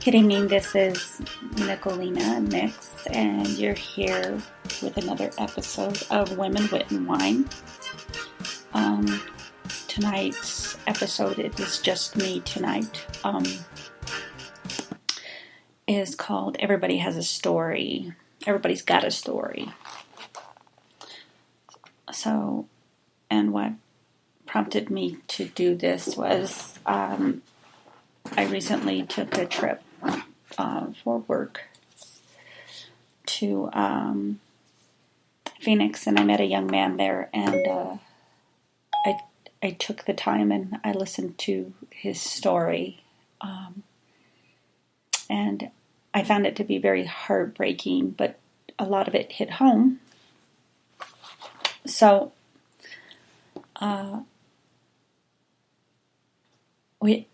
Good evening, this is Nicolina Nix, and you're here with another episode of Women, Wit, and Wine. Tonight's episode, it is just me tonight, is called Everybody Has a Story. Everybody's got a story. So, and what prompted me to do this was I recently took a trip for work to Phoenix, and I met a young man there, and I took the time and I listened to his story, and I found it to be very heartbreaking, but a lot of it hit home. So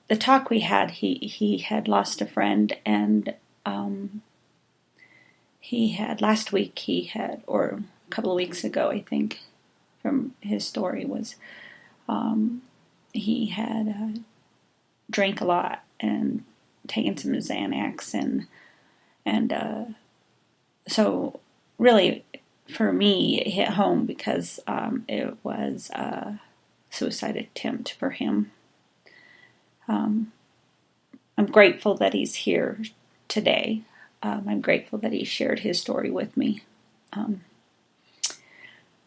the talk we had, he had lost a friend, and he had last week, or a couple of weeks ago, I think, from his story was he had drank a lot and taken some Xanax, and so really for me it hit home because it was a suicide attempt for him. I'm grateful that he's here today. I'm grateful that he shared his story with me.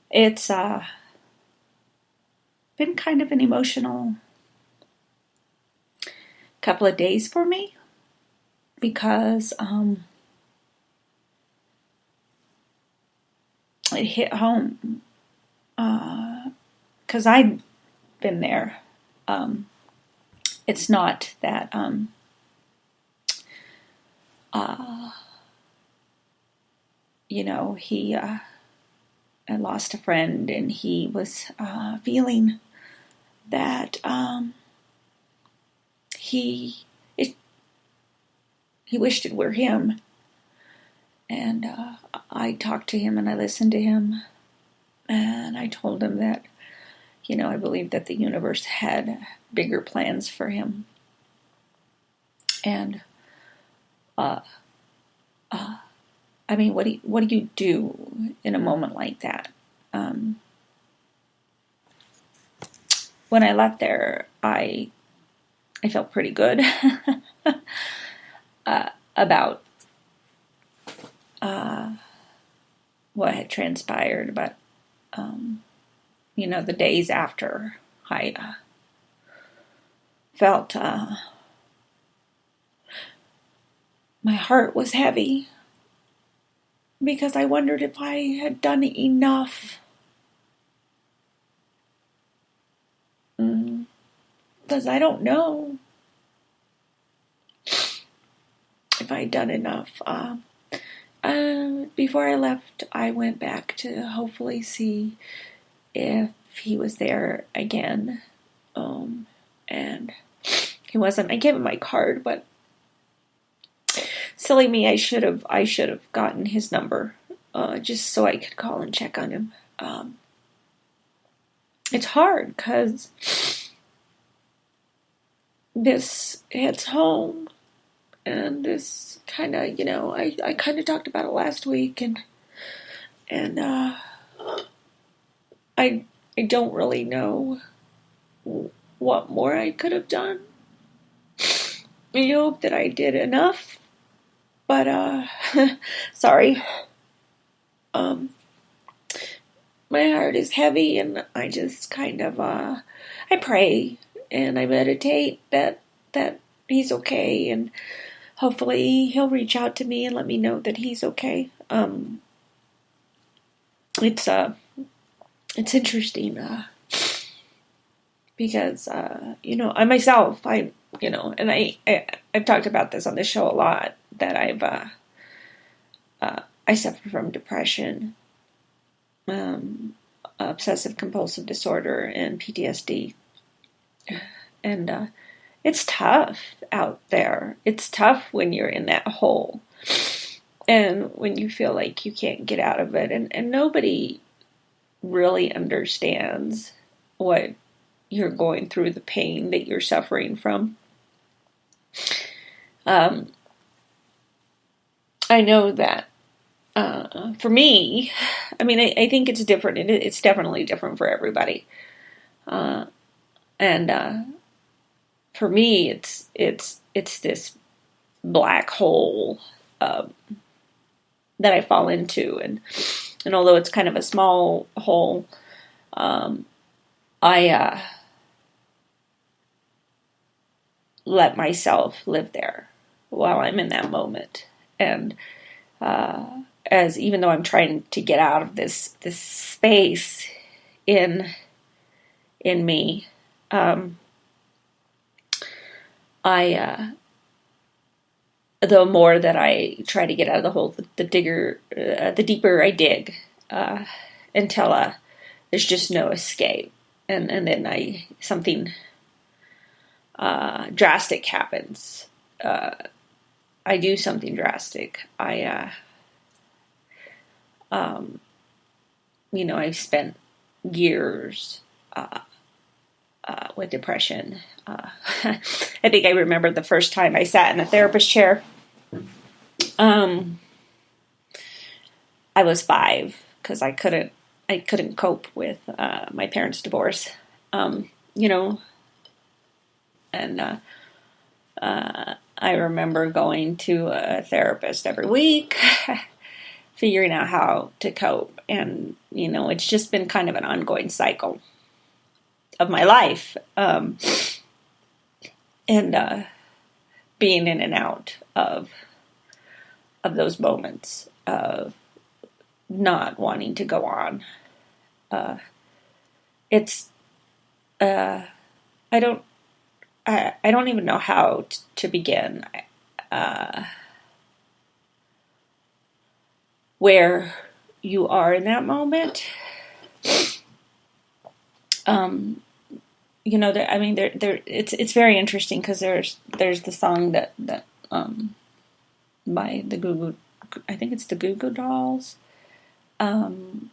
It's been kind of an emotional couple of days for me because it hit home because I've been there. It's not that he had lost a friend, and he was feeling that he wished it were him. And I talked to him and I listened to him, and I told him that, I believe that the universe had bigger plans for him. And I mean, what do you do in a moment like that? When I left there, I felt pretty good about what had transpired, but the days after, I felt my heart was heavy because I wondered if I had done enough. Because I don't know if I'd done enough. Before I left, I went back to hopefully see if he was there again. And he wasn't. I gave him my card, but silly me, I should have gotten his number, just so I could call and check on him. It's hard because this hits home, and this kind of, I kind of talked about it last week, and I don't really know what more I could have done. I hope that I did enough, but sorry. My heart is heavy, and I just kind of I pray and I meditate that he's okay, and hopefully he'll reach out to me and let me know that he's okay. It's interesting because I myself, and I've talked about this on the show a lot, that I suffer from depression, obsessive compulsive disorder, and PTSD, and it's tough out there. It's tough when you're in that hole, and when you feel like you can't get out of it, and nobody really understands what you're going through, the pain that you're suffering from. I know that for me, I mean, I think it's different. It's definitely different for everybody. And for me, it's this black hole that I fall into, and although it's kind of a small hole, I let myself live there while I'm in that moment, and as even though I'm trying to get out of this space in me, I the more that I try to get out of the hole, the deeper I dig, until there's just no escape, and then something drastic happens. I do something drastic. I've spent years with depression. I think I remember the first time I sat in a therapist chair. I was 5 because I couldn't cope with my parents' divorce. And I remember going to a therapist every week, figuring out how to cope. And, it's just been kind of an ongoing cycle of my life. And being in and out of those moments of not wanting to go on. I don't even know how to begin. Where you are in that moment. It's very interesting because there's the song that by the I think it's the Goo Goo Dolls. And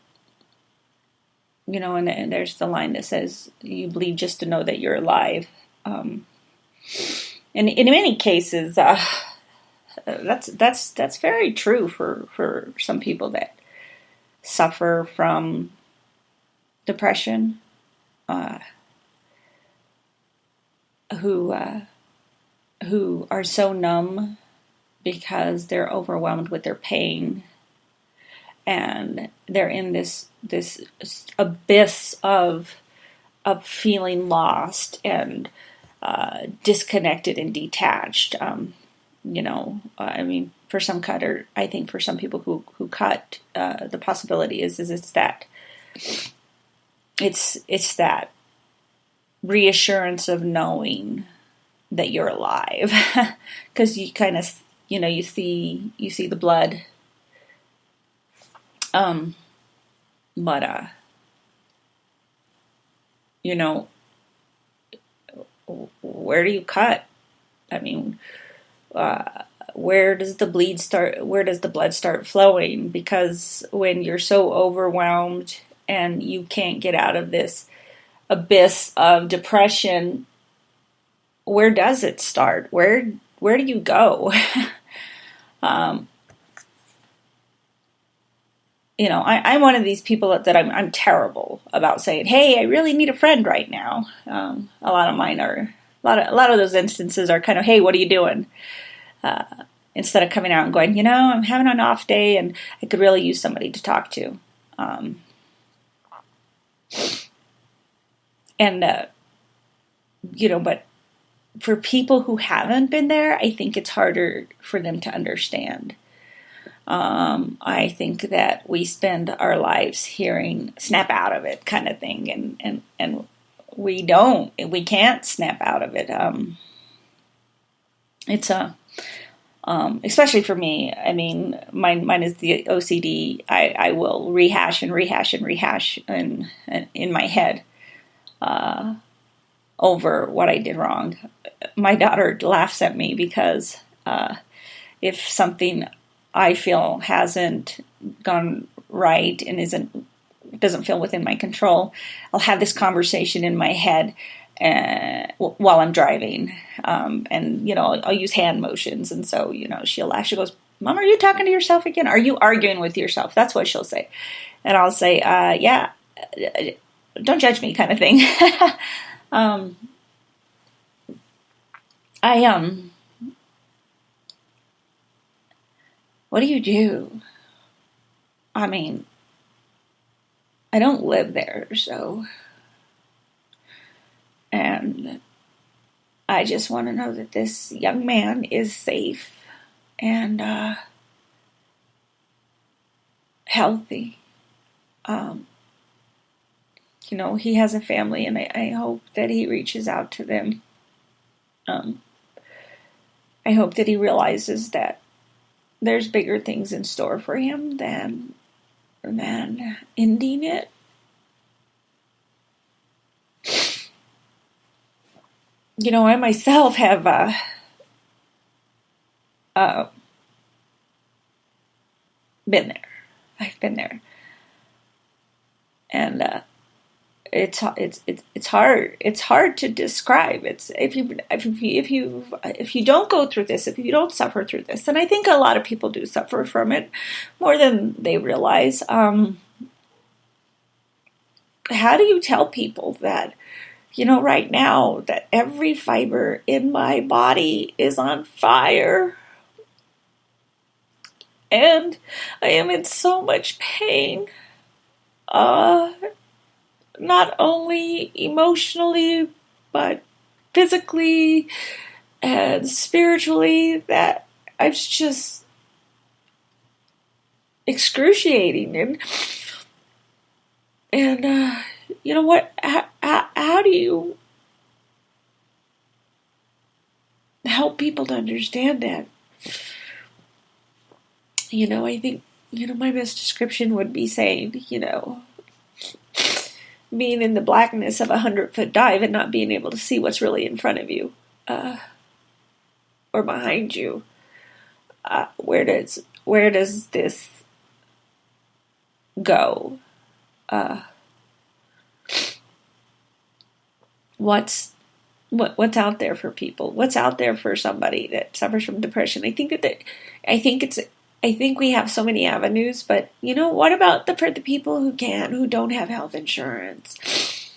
there's the line that says, "You bleed just to know that you're alive." And in many cases, that's very true for some people that suffer from depression, who are so numb because they're overwhelmed with their pain, and they're in this abyss of feeling lost and disconnected and detached. For some cutter, I think for some people who cut, the possibility is it's that reassurance of knowing that you're alive, because you kind of you see the blood, but where do you cut? I mean, where does the bleed start? Where does the blood start flowing? Because when you're so overwhelmed and you can't get out of this abyss of depression, where does it start? Where do you go? I'm one of these people that I'm terrible about saying, "Hey, I really need a friend right now." A lot of mine are a lot of those instances are kind of, "Hey, what are you doing?" Instead of coming out and going, "I'm having an off day and I could really use somebody to talk to." But for people who haven't been there, I think it's harder for them to understand. I think that we spend our lives hearing "snap out of it" kind of thing, and we can't snap out of it. It's especially for me. I mean, mine is the OCD. I will rehash and rehash and rehash in my head over what I did wrong. My daughter laughs at me because if something I feel hasn't gone right and doesn't feel within my control, I'll have this conversation in my head while I'm driving, and I'll use hand motions, and so she'll laugh. She goes, Mom, are you talking to yourself again? Are you arguing with yourself? That's what she'll say. And I'll say, yeah, don't judge me kind of thing. um, I, what do you do? I mean, I don't live there, so, and I just want to know that this young man is safe and healthy. He has a family, and I hope that he reaches out to them. I hope that he realizes that there's bigger things in store for him than ending it. I myself have been there. I've been there, and it's hard. It's hard to describe. It's if you don't go through this, if you don't suffer through this, and I think a lot of people do suffer from it more than they realize. How do you tell people that, right now, that every fiber in my body is on fire? And I am in so much pain. Not only emotionally, but physically and spiritually, that it's just excruciating. And you know what? How do you help people to understand that? I think, my best description would be saying, being in the blackness of 100-foot dive and not being able to see what's really in front of you, or behind you. Where does this go? What's out there for people? What's out there for somebody that suffers from depression? I think we have so many avenues, but what about for the people who don't have health insurance,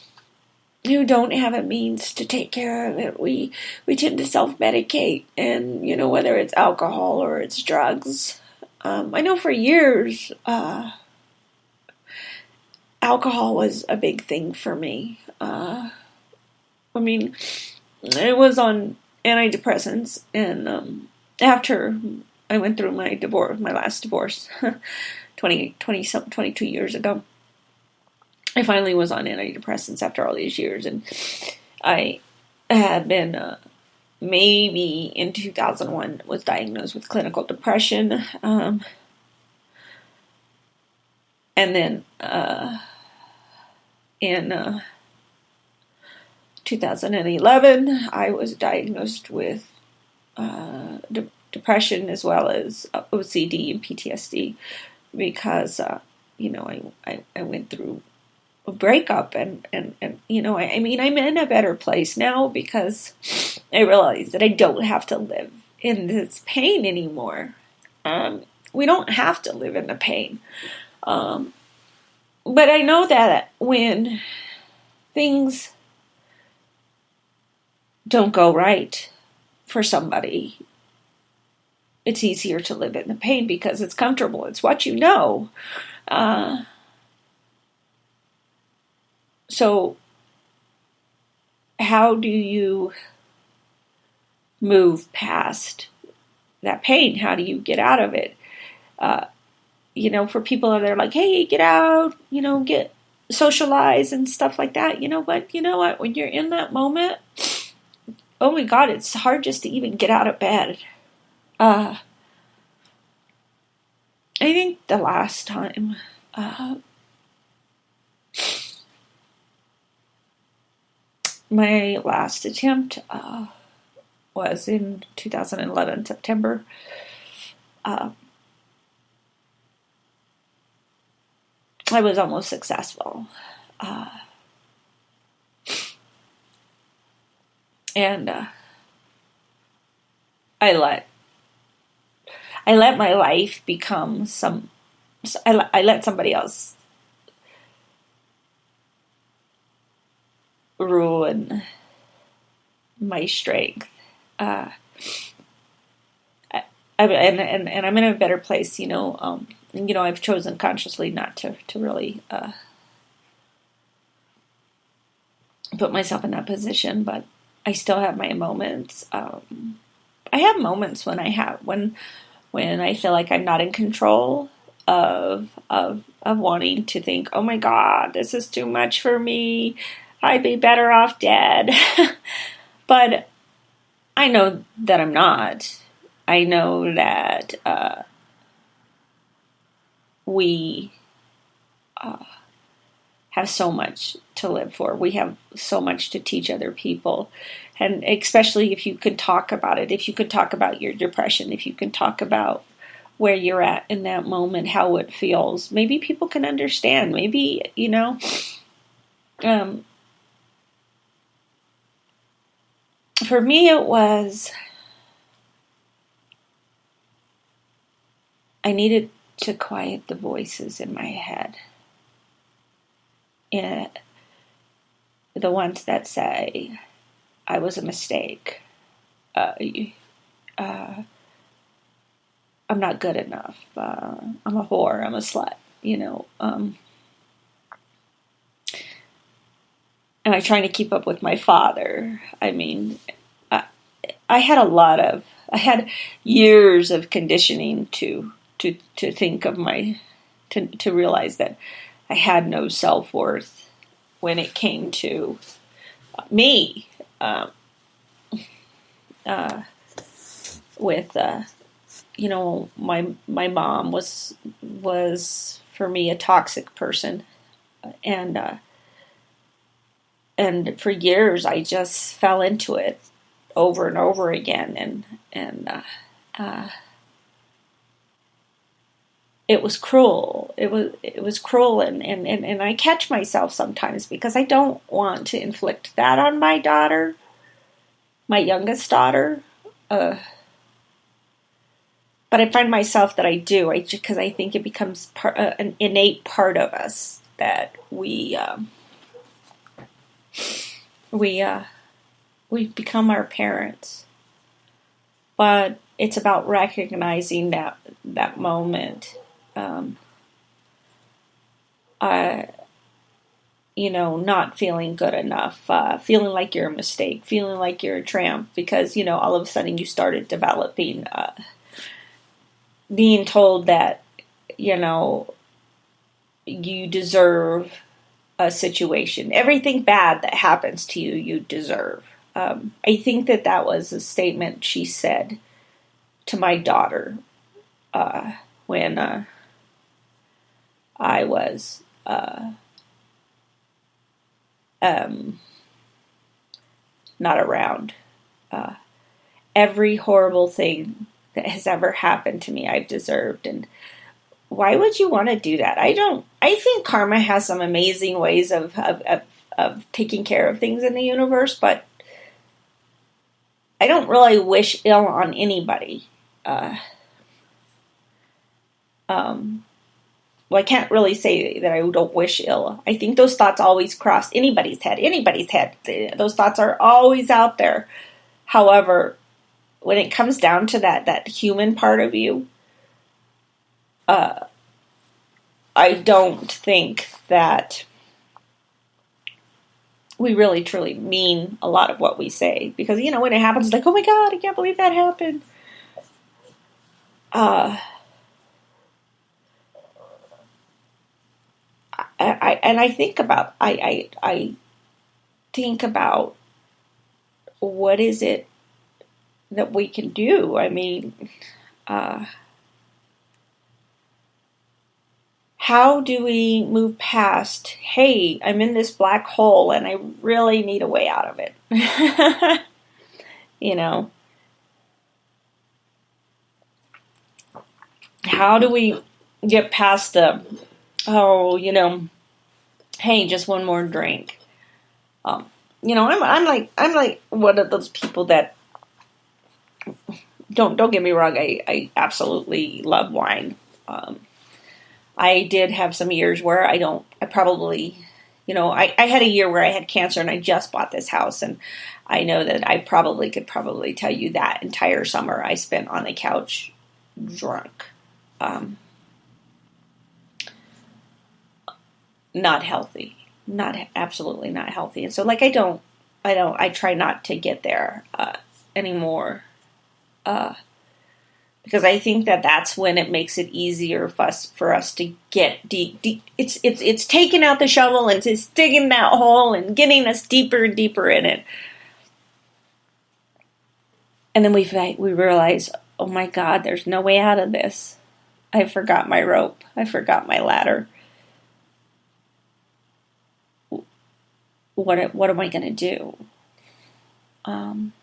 who don't have a means to take care of it? We tend to self-medicate, and whether it's alcohol or it's drugs. I know for years, alcohol was a big thing for me. I was on antidepressants, and after I went through my last divorce, 22 years ago, I finally was on antidepressants after all these years, and I had been, maybe in 2001, was diagnosed with clinical depression, and then in 2011, I was diagnosed with depression as well as OCD and PTSD, because I went through a breakup, and I'm in a better place now because I realize that I don't have to live in this pain anymore. We don't have to live in the pain, but I know that when things don't go right for somebody, it's easier to live in the pain because it's comfortable. It's what you know. So how do you move past that pain? How do you get out of it? For people that are like, hey, get out, get socialize and stuff like that. But you know what? When you're in that moment, oh my God, it's hard just to even get out of bed. I think the last time my last attempt was in 2011, September. I was almost successful. And I let my life become I let somebody else ruin my strength. And I'm in a better place, I've chosen consciously not to really put myself in that position, but I still have my moments. I have moments when I feel like I'm not in control of wanting to think, oh my God, this is too much for me. I'd be better off dead. But I know that I'm not. I know that we have so much to live for. We have so much to teach other people. And especially if you could talk about it, if you could talk about your depression, if you can talk about where you're at in that moment, how it feels, maybe people can understand. Maybe, for me it was, I needed to quiet the voices in my head. And the ones that say, I was a mistake. I'm not good enough. I'm a whore. I'm a slut. Am I trying to keep up with my father? I mean, I had years of conditioning to think of to realize that I had no self-worth when it came to me. With my mom was for me a toxic person, and for years I just fell into it over and over again, and it was cruel. It was cruel, and I catch myself sometimes because I don't want to inflict that on my daughter, my youngest daughter. But I find myself that I do, because I think it becomes an innate part of us that we become our parents. But it's about recognizing that moment. Not feeling good enough, feeling like you're a mistake, feeling like you're a tramp, because, all of a sudden you started developing, being told that, you deserve a situation. Everything bad that happens to you, you deserve. I think that was a statement she said to my daughter when I was not around. Every horrible thing that has ever happened to me, I've deserved. And why would you want to do that? I think karma has some amazing ways of taking care of things in the universe, but I don't really wish ill on anybody. Well, I can't really say that I don't wish ill. I think those thoughts always cross anybody's head. Those thoughts are always out there. However, when it comes down to that human part of you, I don't think that we really truly mean a lot of what we say. Because, when it happens, it's like, oh my God, I can't believe that happened. I think about what is it that we can do. I mean, how do we move past, hey, I'm in this black hole and I really need a way out of it? How do we get past the, hey, just one more drink? I'm like one of those people that don't get me wrong. I absolutely love wine. I did have some years where I probably, I had a year where I had cancer and I just bought this house, and I know that I could tell you that entire summer I spent on the couch drunk. Not healthy, absolutely not healthy. And so like, I try not to get there, anymore. Because I think that that's when it makes it easier for us to get deep. It's taking out the shovel and it's digging that hole and getting us deeper and deeper in it. And then we realize, oh my God, there's no way out of this. I forgot my rope. I forgot my ladder. What am I going to do? And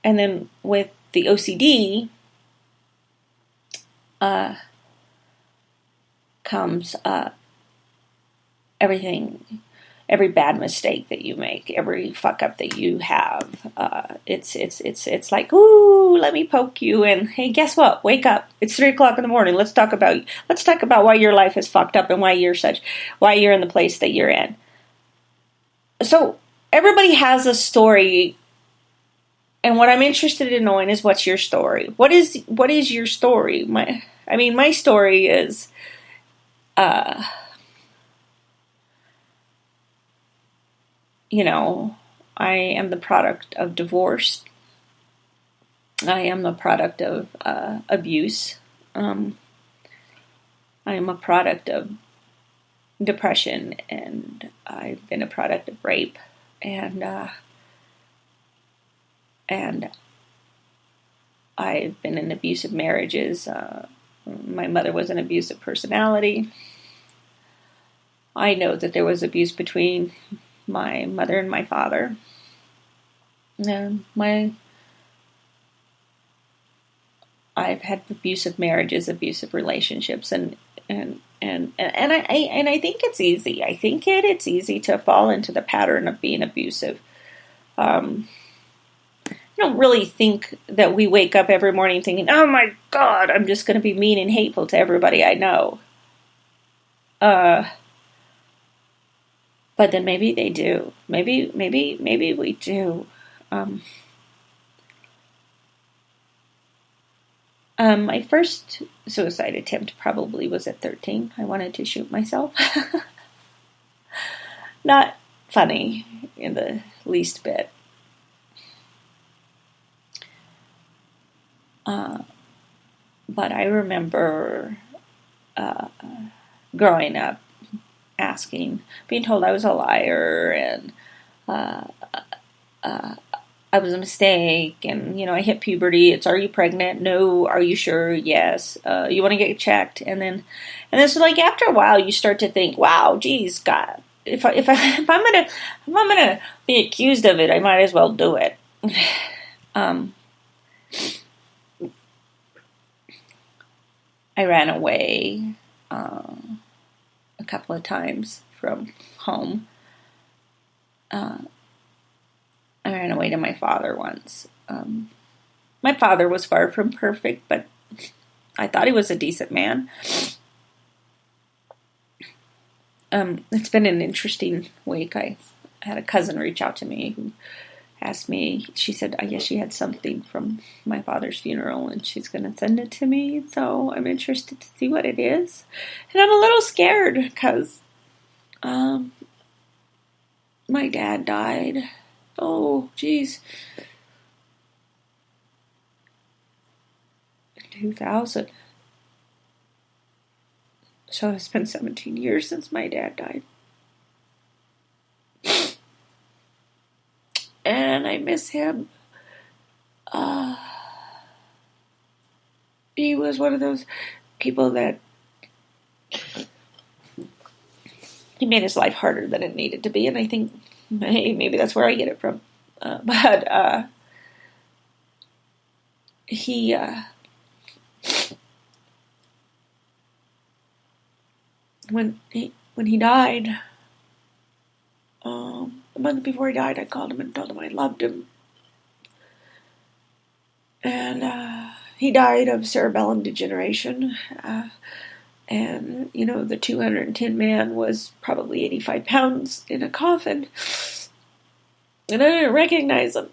then with the OCD, comes, every bad mistake that you make, every fuck up that you have. It's like, ooh, let me poke you, and hey, guess what? Wake up. It's 3:00 in the morning. Let's talk about why your life is fucked up and why you're in the place that you're in. So everybody has a story, and what I'm interested in knowing is, what's your story? What is your story? My story is, I am the product of divorce. I am the product of abuse. I am a product of depression, and I've been a product of rape, and I've been in abusive marriages. My mother was an abusive personality. I know that there was abuse between my mother and my father. And I've had abusive marriages, abusive relationships, and I think it's easy. I think it's easy to fall into the pattern of being abusive. I don't really think that we wake up every morning thinking, oh my God, I'm just going to be mean and hateful to everybody I know. But then maybe they do. Maybe we do. My first suicide attempt probably was at 13. I wanted to shoot myself. Not funny in the least bit. But I remember growing up being told I was a liar, and I was a mistake, and I hit puberty. It's, are you pregnant? No. Are you sure? Yes. You want to get checked? And then so like after a while, you start to think, wow, geez, God, if I'm gonna be accused of it, I might as well do it. I ran away a couple of times from home. I ran away to my father once. My father was far from perfect, but I thought he was a decent man. It's been an interesting week. I had a cousin reach out to me who asked me, she said, I guess she had something from my father's funeral and she's going to send it to me. So I'm interested to see what it is. And I'm a little scared because my dad died. Oh, geez. In 2000. So it's been 17 years since my dad died. And I miss him. He was one of those people that he made his life harder than it needed to be, and I think maybe that's where I get it from. But he when he died, a month before he died, I called him and told him I loved him. And he died of cerebellum degeneration. And, the 210 man was probably 85 pounds in a coffin. And I didn't recognize him.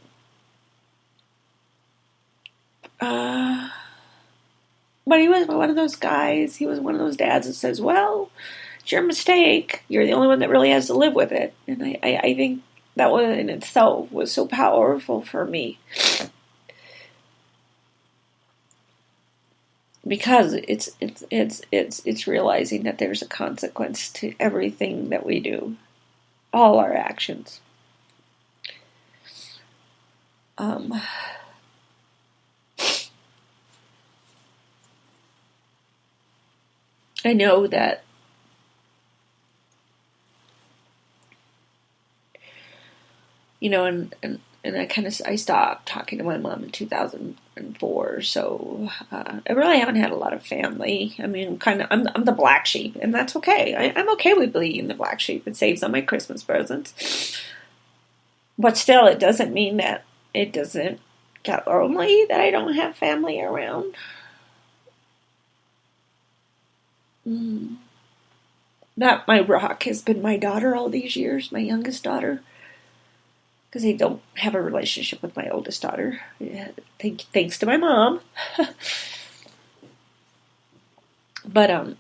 But he was one of those guys, he was one of those dads that says, well, it's your mistake. You're the only one that really has to live with it. And I think that one in itself was so powerful for me. Because it's realizing that there's a consequence to everything that we do. All our actions. I know that and I stopped talking to my mom in 2004, so I really haven't had a lot of family. I mean, I'm the black sheep, and that's okay. I'm okay with being the black sheep. It saves on my Christmas presents. But still, it doesn't mean that it doesn't get lonely that I don't have family around. That my rock has been my daughter all these years, my youngest daughter. Because I don't have a relationship with my oldest daughter. Yeah, thanks to my mom. But,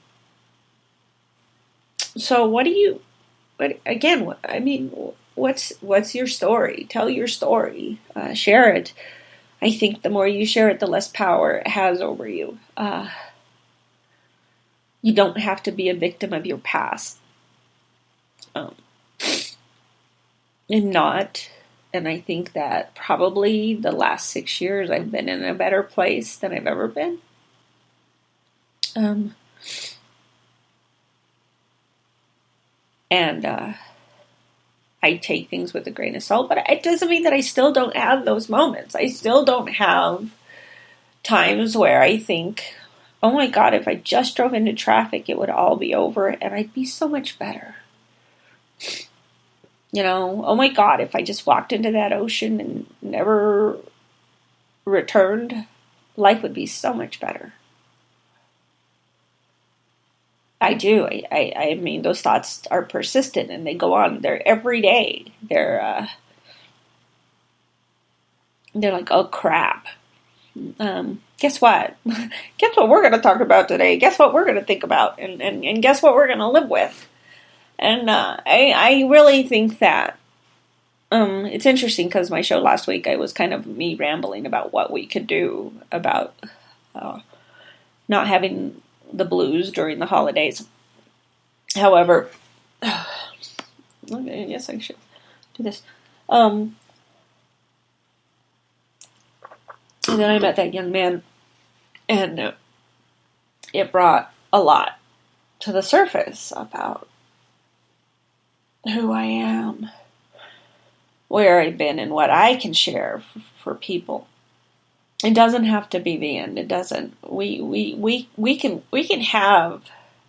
so what's your story? Tell your story. Share it. I think the more you share it, the less power it has over you. You don't have to be a victim of your past. I'm not. And I think that probably the last 6 years I've been in a better place than I've ever been. And I take things with a grain of salt, but it doesn't mean that I still don't have those moments. I still don't have times where I think, oh my God, if I just drove into traffic, it would all be over and I'd be so much better. Oh my God, if I just walked into that ocean and never returned, life would be so much better. I do. I mean, those thoughts are persistent and they go on. They're every day. They're like, oh crap. Guess what? Guess what we're going to talk about today? Guess what we're going to think about? And guess what we're going to live with? And I really think that it's interesting because my show last week, I was kind of me rambling about what we could do about not having the blues during the holidays. However, yes, I should do this. And then I met that young man, and it brought a lot to the surface about who I am, where I've been, and what I can share for people. It doesn't have to be the end. It doesn't. We can have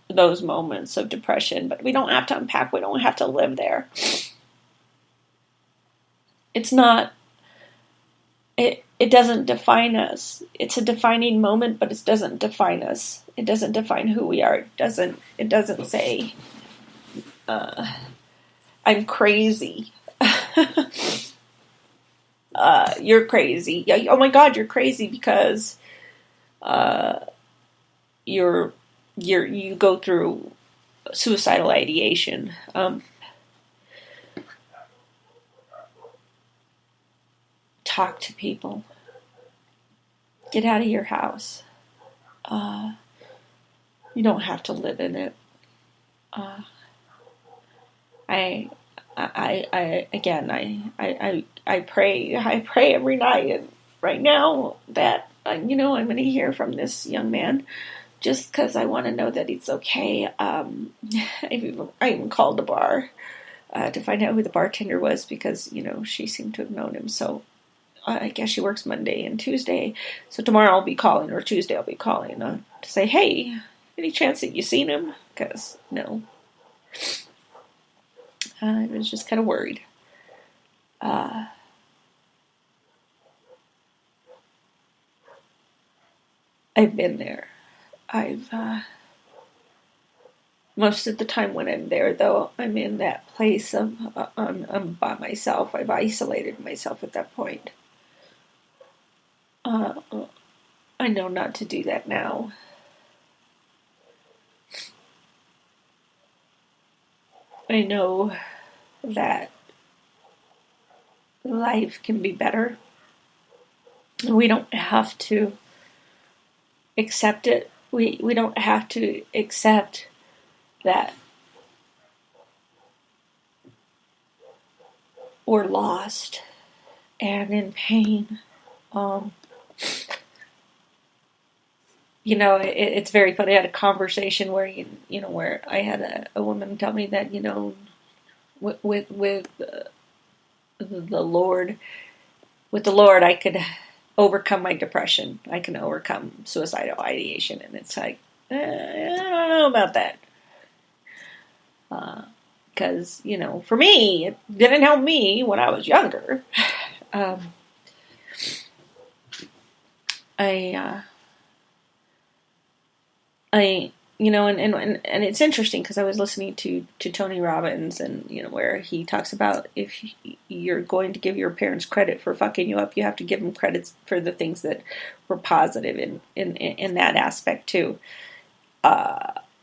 those moments of depression, but we don't have to unpack. We don't have to live there. It's not. It doesn't define us. It's a defining moment, but it doesn't define us. It doesn't define who we are. It doesn't say, I'm crazy. You're crazy. Oh my God, you're crazy because you go through suicidal ideation. Talk to people. Get out of your house. You don't have to live in it. I pray every night, and right now that I'm going to hear from this young man, just because I want to know that it's okay. I even called the bar to find out who the bartender was because she seemed to have known him. So I guess she works Monday and Tuesday. So tomorrow I'll be calling, or Tuesday I'll be calling to say, hey, any chance that you seen him? Because no. I was just kind of worried. I've been there. I've most of the time when I'm there, though, I'm in that place of I'm by myself. I've isolated myself at that point. Uh, I know not to do that now. I know that life can be better. We don't have to accept it. We don't have to accept that we're lost and in pain. Um, it's very funny. I had a conversation where where I had a woman tell me that with the Lord, with the Lord, I could overcome my depression. I can overcome suicidal ideation, and it's like I don't know about that. Because, for me, it didn't help me when I was younger. I and it's interesting because I was listening to Tony Robbins, and where he talks about if you're going to give your parents credit for fucking you up, you have to give them credits for the things that were positive in that aspect too.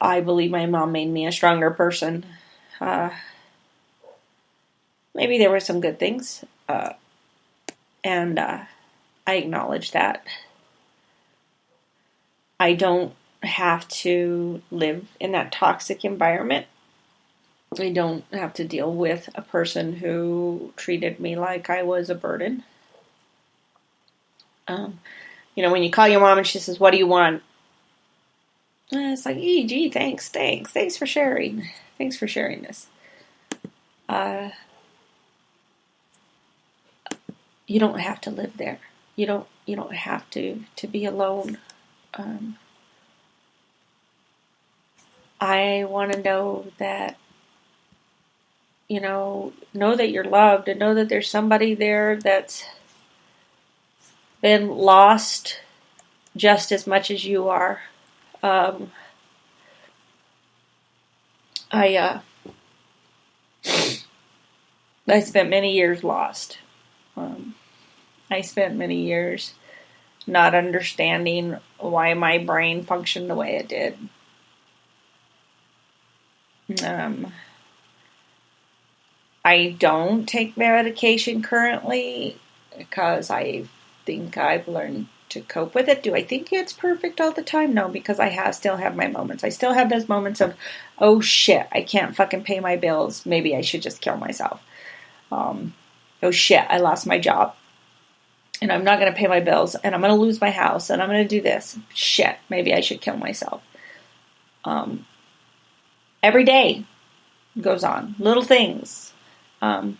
I believe my mom made me a stronger person. Maybe there were some good things, and I acknowledge that. I don't have to live in that toxic environment. I don't have to deal with a person who treated me like I was a burden. When you call your mom and she says, "What do you want?" It's like, gee, thanks for sharing. Thanks for sharing this. You don't have to live there. You don't have to be alone. I want to know that, know that you're loved, and know that there's somebody there that's been lost just as much as you are. I spent many years lost. I spent many years not understanding why my brain functioned the way it did. I don't take medication currently because I think I've learned to cope with it. Do I think it's perfect all the time? No, because I still have my moments. I still have those moments of, oh shit, I can't fucking pay my bills. Maybe I should just kill myself. Oh shit, I lost my job. And I'm not going to pay my bills. And I'm going to lose my house. And I'm going to do this. Shit, maybe I should kill myself. Every day goes on. Little things. That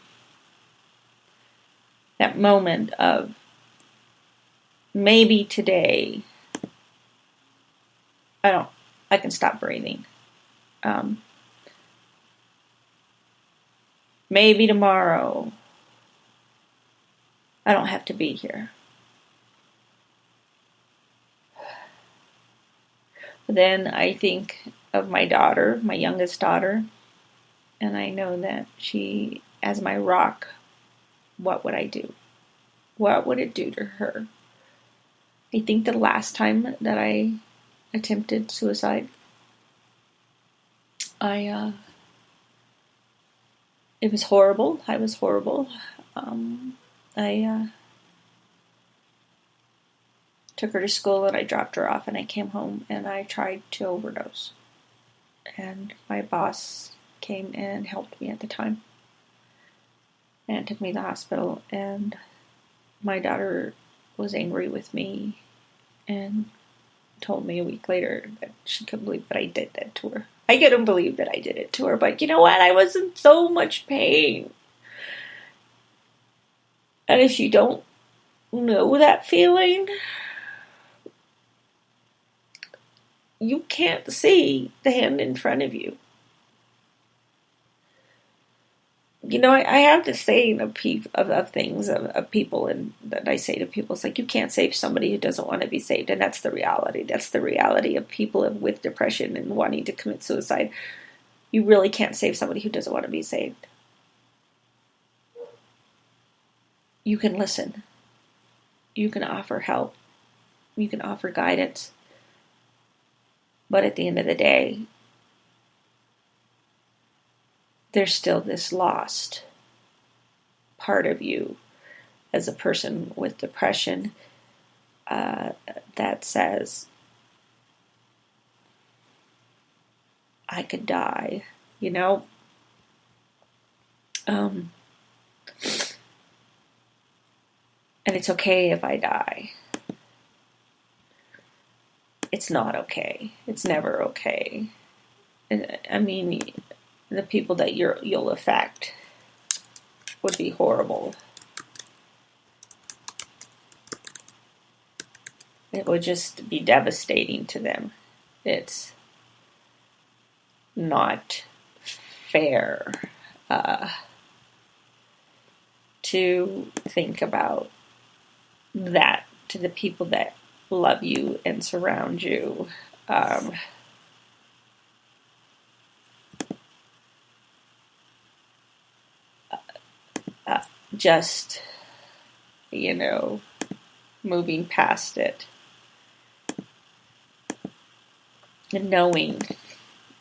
moment of maybe today I can stop breathing. Maybe tomorrow I don't have to be here. Then I think of my daughter, my youngest daughter, and I know that she, as my rock, what would I do? What would it do to her? I think the last time that I attempted suicide, it was horrible. I was horrible. I took her to school and I dropped her off and I came home and I tried to overdose. And my boss came and helped me at the time and took me to the hospital, and my daughter was angry with me and told me a week later that she couldn't believe that I did that to her. I couldn't believe that I did it to her, but you know what? I was in so much pain. And if you don't know that feeling, you can't see the hand in front of you. I have this saying of things of people, and that I say to people, it's like, you can't save somebody who doesn't want to be saved, and that's the reality. That's the reality of people with depression and wanting to commit suicide. You really can't save somebody who doesn't want to be saved. You can listen. You can offer help. You can offer guidance. But at the end of the day, there's still this lost part of you as a person with depression that says, I could die, and it's okay if I die. It's not okay. It's never okay. I mean, the people that you'll affect would be horrible. It would just be devastating to them. It's not fair to think about that to the people that love you and surround you. Just, moving past it and knowing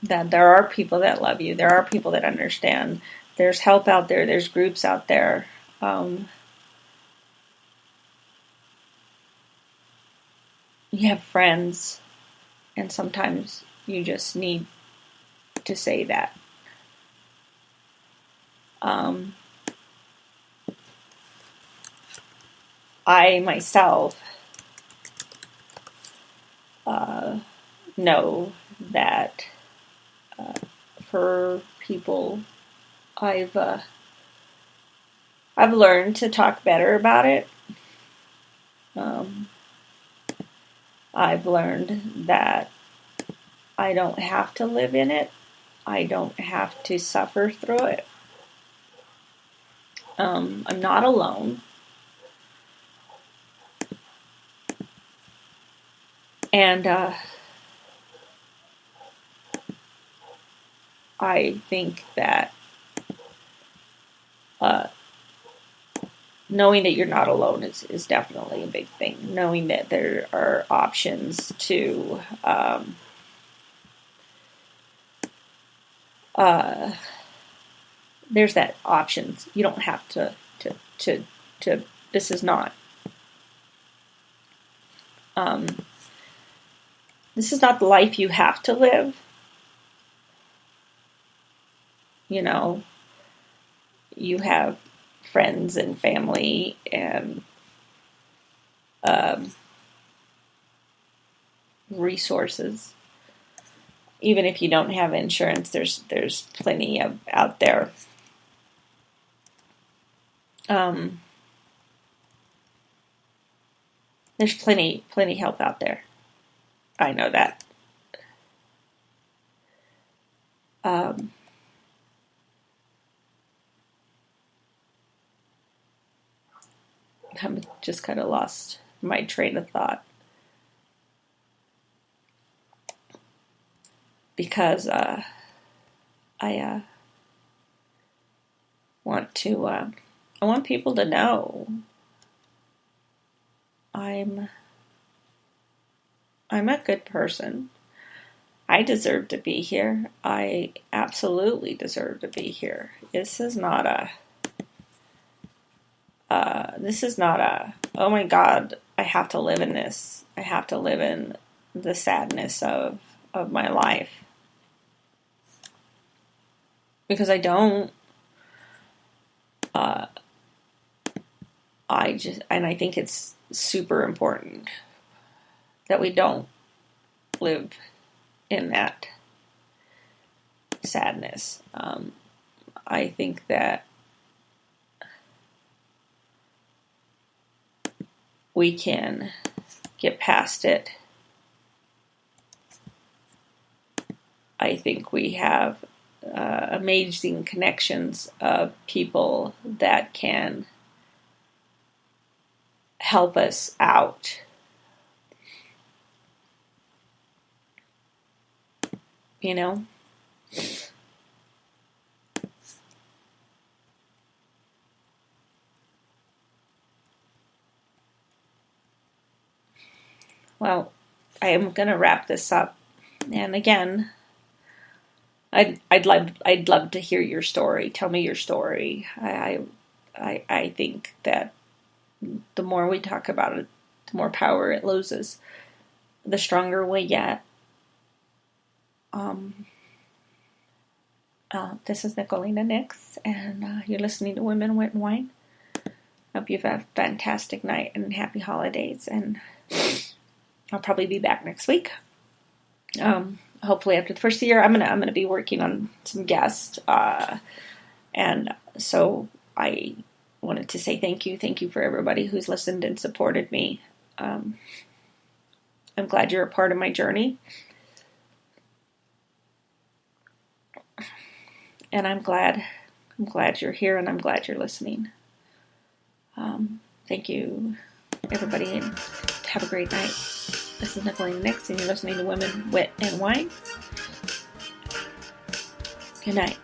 that there are people that love you, there are people that understand, there's help out there, there's groups out there. You have friends, and sometimes you just need to say that. I myself know that for people, I've learned to talk better about it. I've learned that I don't have to live in it. I don't have to suffer through it. I'm not alone. And I think that knowing that you're not alone is definitely a big thing. Knowing that there are options to there's that options. You don't have to this is not this is not the life you have to live. You have friends and family and resources. Even if you don't have insurance, there's plenty of out there. There's plenty help out there. I know that. I'm just kind of lost my train of thought because I want people to know I'm a good person. I deserve to be here. I absolutely deserve to be here. This is not a oh my God, I have to live in this. I have to live in the sadness of my life. Because I don't. I think it's super important that we don't live in that sadness. I think that we can get past it. I think we have amazing connections of people that can help us out. You know? Well, I am going to wrap this up. And again, I'd love to hear your story. Tell me your story. I think that the more we talk about it, the more power it loses, the stronger we get. This is Nicolina Nix, and you're listening to Women, Wit, and Wine. Hope you've had a fantastic night and happy holidays, and I'll probably be back next week. Hopefully after the first year, I'm gonna be working on some guests, and so I wanted to say thank you for everybody who's listened and supported me. I'm glad you're a part of my journey, and I'm glad you're here, and I'm glad you're listening. Thank you, everybody, and have a great night. This is Nicolina Nix, and you're listening to Women, Wit, and Wine. Good night.